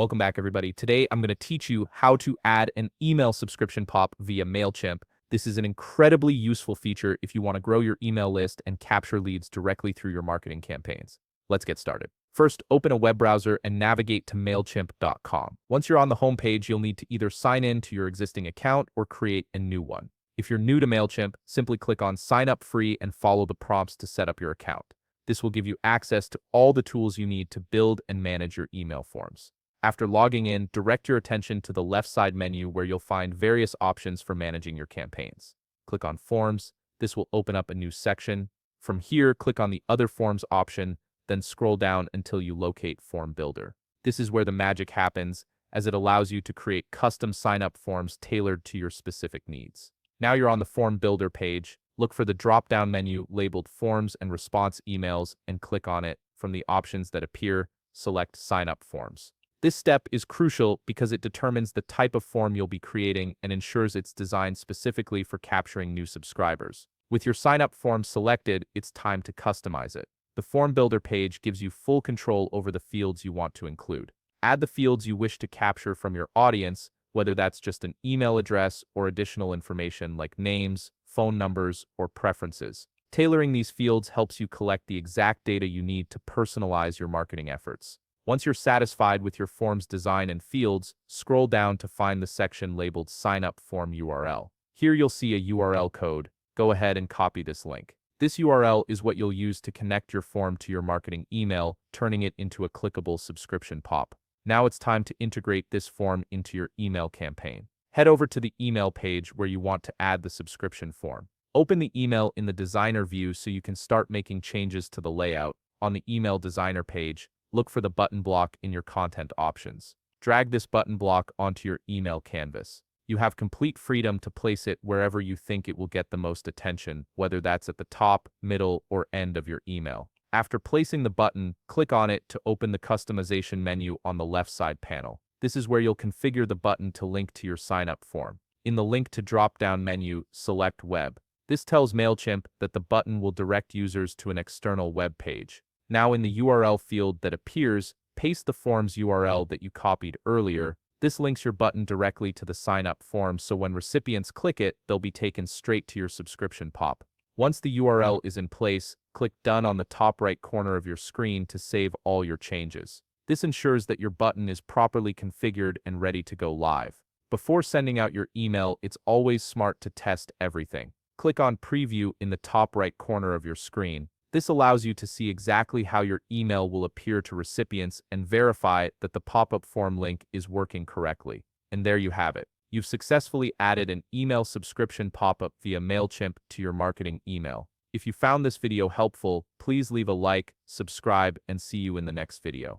Welcome back, everybody. Today, I'm going to teach you how to add an email subscription pop via Mailchimp. This is an incredibly useful feature if you want to grow your email list and capture leads directly through your marketing campaigns. Let's get started. First, open a web browser and navigate to Mailchimp.com. Once you're on the homepage, you'll need to either sign in to your existing account or create a new one. If you're new to Mailchimp, simply click on Sign Up Free and follow the prompts to set up your account. This will give you access to all the tools you need to build and manage your email forms. After logging in, direct your attention to the left side menu where you'll find various options for managing your campaigns. Click on Forms. This will open up a new section. From here, click on the Other Forms option, then scroll down until you locate Form Builder. This is where the magic happens, as it allows you to create custom sign-up forms tailored to your specific needs. Now you're on the Form Builder page. Look for the drop-down menu labeled Forms and Response Emails and click on it. From the options that appear, select Sign-up Forms. This step is crucial because it determines the type of form you'll be creating and ensures it's designed specifically for capturing new subscribers. With your sign-up form selected, it's time to customize it. The Form Builder page gives you full control over the fields you want to include. Add the fields you wish to capture from your audience, whether that's just an email address or additional information like names, phone numbers, or preferences. Tailoring these fields helps you collect the exact data you need to personalize your marketing efforts. Once you're satisfied with your form's design and fields, scroll down to find the section labeled Sign Up Form URL. Here you'll see a URL code. Go ahead and copy this link. This URL is what you'll use to connect your form to your marketing email, turning it into a clickable subscription pop. Now it's time to integrate this form into your email campaign. Head over to the email page where you want to add the subscription form. Open the email in the designer view so you can start making changes to the layout. On the email designer page, look for the button block in your content options. Drag this button block onto your email canvas. You have complete freedom to place it wherever you think it will get the most attention, whether that's at the top, middle, or end of your email. After placing the button, click on it to open the customization menu on the left side panel. This is where you'll configure the button to link to your sign-up form. In the Link to drop-down menu, select Web. This tells Mailchimp that the button will direct users to an external web page. Now in the URL field that appears, paste the form's URL that you copied earlier. This links your button directly to the sign-up form, so when recipients click it, they'll be taken straight to your subscription pop. Once the URL is in place, click Done on the top right corner of your screen to save all your changes. This ensures that your button is properly configured and ready to go live. Before sending out your email, it's always smart to test everything. Click on Preview in the top right corner of your screen. This allows you to see exactly how your email will appear to recipients and verify that the pop-up form link is working correctly. And there you have it. You've successfully added an email subscription pop-up via Mailchimp to your marketing email. If you found this video helpful, please leave a like, subscribe, and see you in the next video.